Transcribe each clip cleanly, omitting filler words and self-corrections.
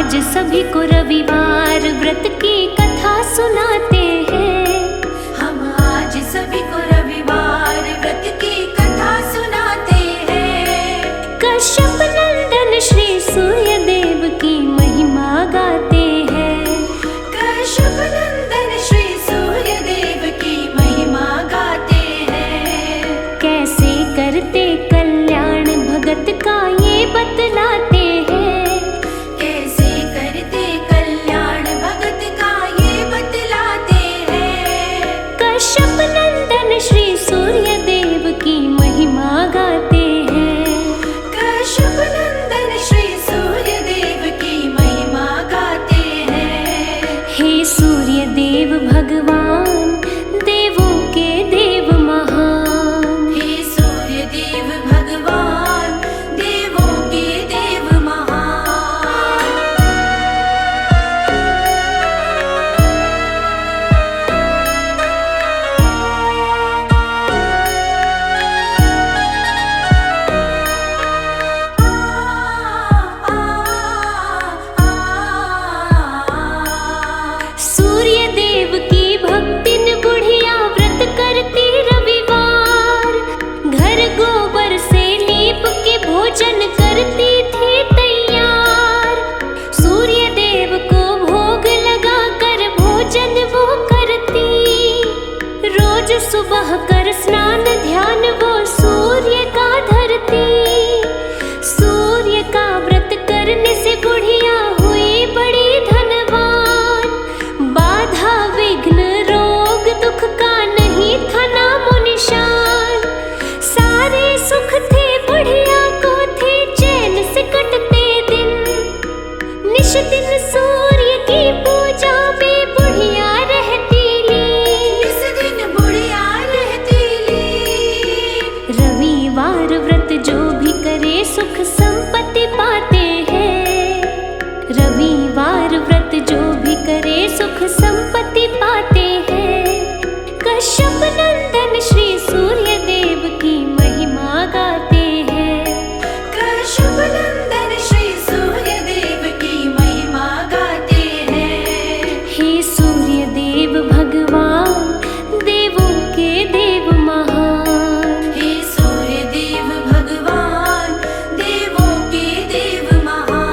आज सभी को रविवार व्रत की कथा सुनाते हैं। हम आज सभी को रविवार व्रत की कथा सुनाते हैं। कश्यप नंदन श्री सूर्य देव की महिमा गाते हैं। कश्यप नंदन श्री सूर्य देव की महिमा गाते हैं। कैसे करते कल्याण भगत का ये बतलाते हैं। कैसे करते कल्याण भगत का ये बतलाते हैं। कश्यप नंदन श्री सूर्य देव की महिमा गाते हैं। कश्यप नंदन श्री सूर्य देव की महिमा गाते हैं। हे सूर्य देव भगवान देवों के देव महान। हे सूर्य देव भगवान देवों के देव महान। सूर्य देव की भक्तिन बुढ़िया व्रत करती रविवार। घर गोबर से लीप के भोजन करती थी तैयार। सूर्य देव को भोग लगा कर भोजन वो करती। रोज सुबह कर स्नान ध्यान वो सूर्य का धरती। सूर्य का व्रत करने से बुढ़िया हुई बड़ी धनवान। बाधा विघ्न रोग दुख का नहीं था नामो निशान। सारे सुख थे बुढ़िया को थे चैन से कटते दिन। निश दिन सूर्य की पूजा में बुढ़िया रहती लीन। इस दिन बुढ़िया रहती लीन। रविवार व्रत जो भी करे सुख संपत्ति पाते हैं। रविवार व्रत जो भी करे सुख संपत्ति पाते हैं। कश्यप नंदन श्री सूर्य देव की महिमा गाते हैं। कश्यप नंदन श्री सूर्य देव की महिमा गाते हैं। हे सूर्य देव भगवान देवों के देव महान। हे सूर्य देव भगवान देवों के देव महान।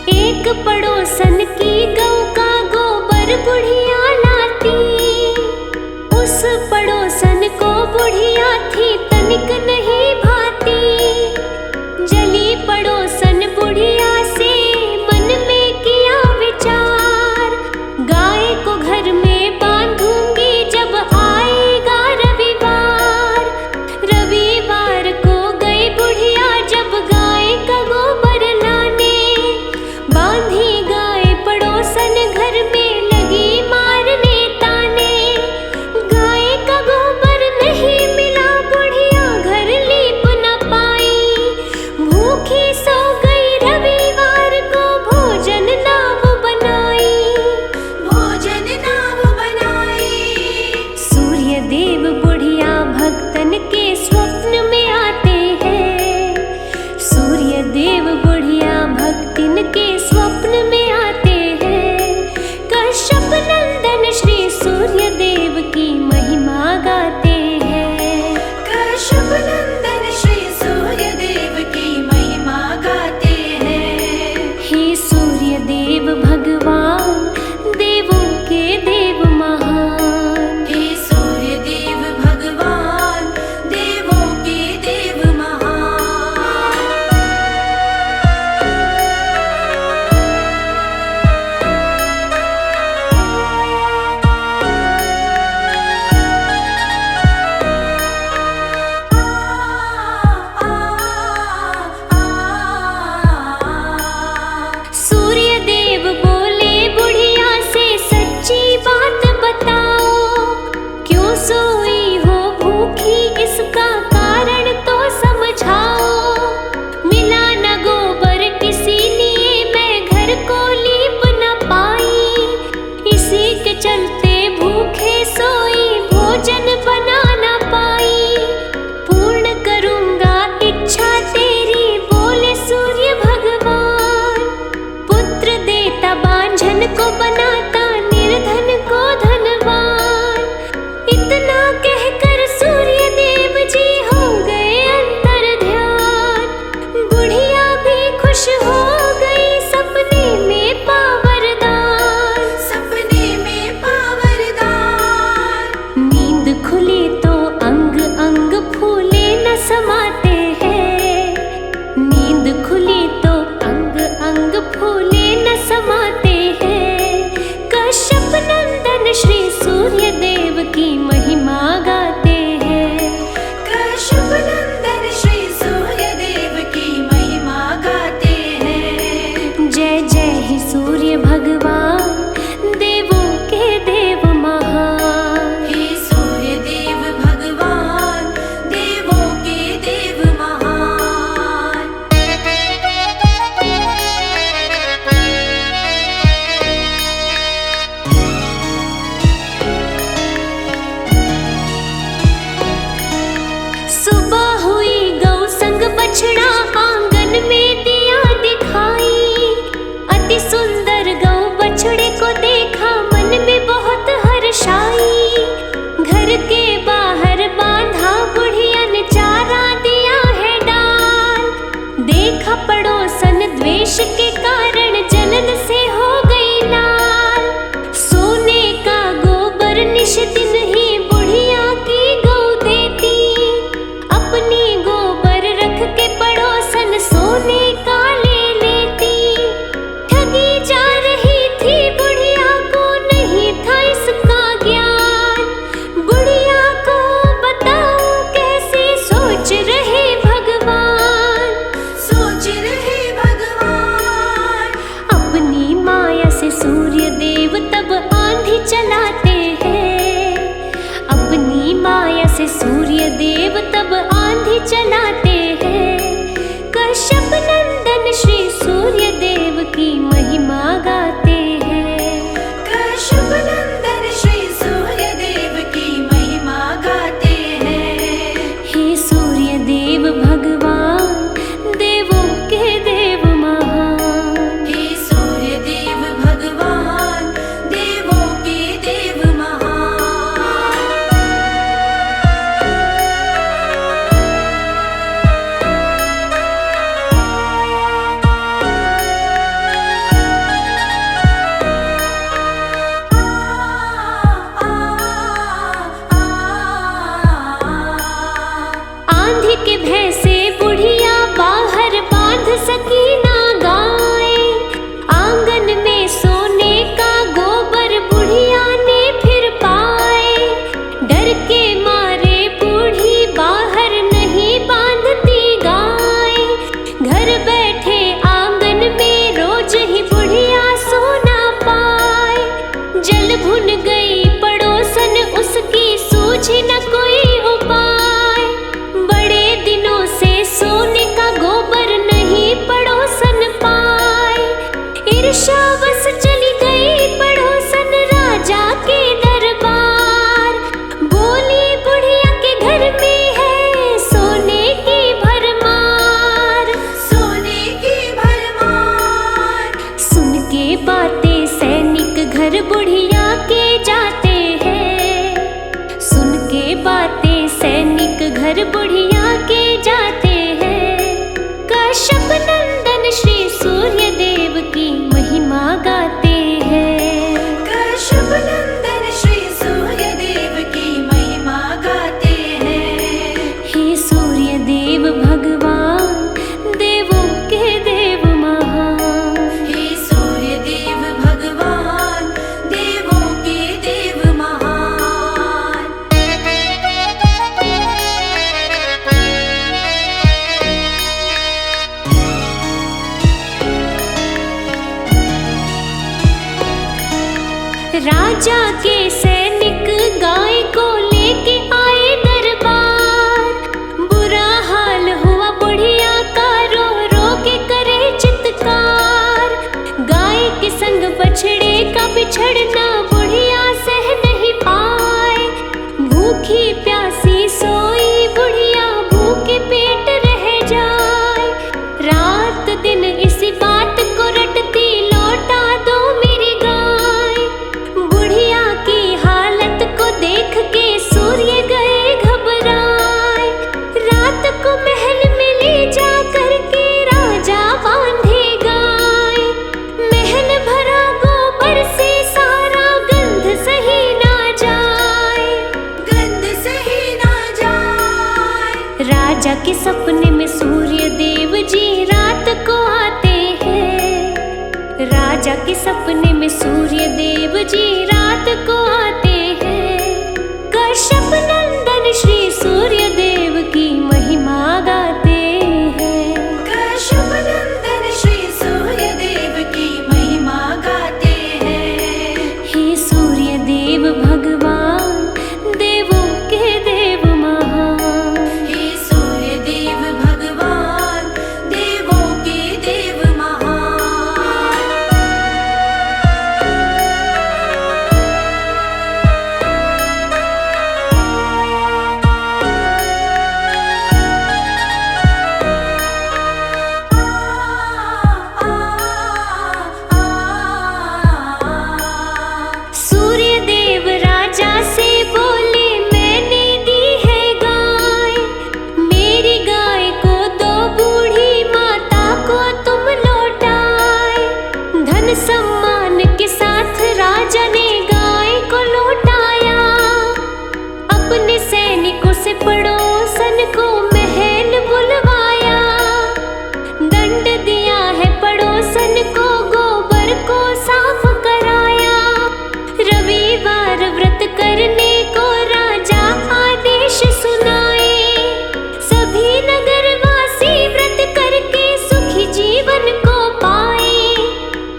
एक पड़ोसन की गौ का गोबर बुढ़िया लाती। उस पड़ोसन को बुढ़िया थी तनिक नहीं भाती। जली पड़ोसन बुढ़िया से मन में किया विचार। गाय को घर में बांधूंगी जब आएगा रविवार। रविवार को गई बुढ़िया जब गाय का गोबर लाने। बांधी गाय पड़ोसन घर में लगी मारने ताने। गाय का गोबर नहीं मिला बुढ़िया घर से सूर्य देव तब आंधी चलाते हैं। कश्यप नंदन श्री सूर्य देव की महिमा गाते हैं। कश्यप नंदन श्री सूर्य देव की महिमा गाते हैं। हे सूर्य देव भगवान, देवों के देव महान। हे सूर्य देव भगवान, देवों के देव महान। आंधी के भय से बुढ़िया बाहर बांध सकी ना गाय। आंगन में सोने का गोबर बुढ़िया ने फिर पाए। डर के मारे बूढ़ी बाहर नहीं बांधती गाय। घर बैठे आंगन में रोज ही बुढ़िया सोना पाए। जल भुन गई पड़ोसन उसकी सूझी न कोई उपाय। बड़े दिनों से सोने का गोबर नहीं पड़ोसन पाए। ईर्ष्यावश चली गई पड़ोसन राजा के दरबार। बोली बुढ़िया के घर में है सोने की भरमार। सोने की भरमार। सुन के बातें सैनिक घर बुढ़िया के जाते हैं। सुन के बातें सैनिक घर बुढ़िया के जाते हैं। कश्यप नंदन श्री सूर्य देव की महिमा गाते हैं। कश्यप नंदन श्री सूर्य देव की महिमा गाते हैं। हे सूर्य देव भगवान, देवों के देव महान। हे सूर्य देव भगवान, देवों के देव महान। राजा के सैनिक गाय को लेके आए दरबार। बुरा हाल हुआ बुढ़िया का, रो रो के करे चित्कार। गाय के संग बछड़े का बिछड़ना बुढ़िया सह नहीं पाए। भूखी प्यासी सोई बुढ़िया भूखे पेट रह जाए। रात दिन इसी बात को रटती, लौटा दो मेरी गाय। बुढ़िया की हालत को देख के सूर्य गए घबराए। रात को महल में ले जा करके राजा बांधे गाय। महल भरा गोबर से सारा गंध सही ना जाए। गंध सही ना जाए। राजा के सपने में सूर्य देव जी रात को आते हैं। राजा के सपने में सूर्य देव जी रात को आते हैं। कश्यप नंदन श्री सूर्य देव की महिमा गाते हैं। कश्यप नंदन श्री सूर्य देव की महिमा गाते हैं। हे सूर्य देव भगवान, देवों के देव महान। हे सूर्य देव भगवान, देवों के देव महान। सूर्य देव राजा से बोले, मैंने दी है गाय। मेरी गाय को दो बूढ़ी माता को तुम लौटाए। धन सम्मान के साथ राजा ने गाय को लौटाया। अपने सैनिकों से पड़ोसन को महल बुलवाया। दंड दिया है पड़ोसन को, गोबर को साफ कराया। रविवार व्रत करने को राजा आदेश सुनाए। सभी नगरवासी व्रत करके सुखी जीवन को पाए।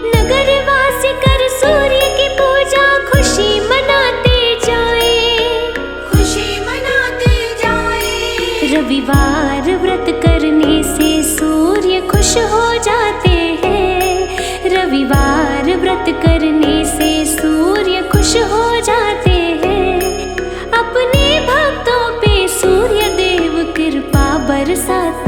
नगरवासी कर सूर्य की पूजा खुशी मनाते जाए। खुशी मनाते रविवार व्रत करने से सूर्य खुश हो जाते हैं। रविवार व्रत करने से सूर्य खुश हो जाते हैं। अपने भक्तों पे सूर्य देव कृपा बरसाते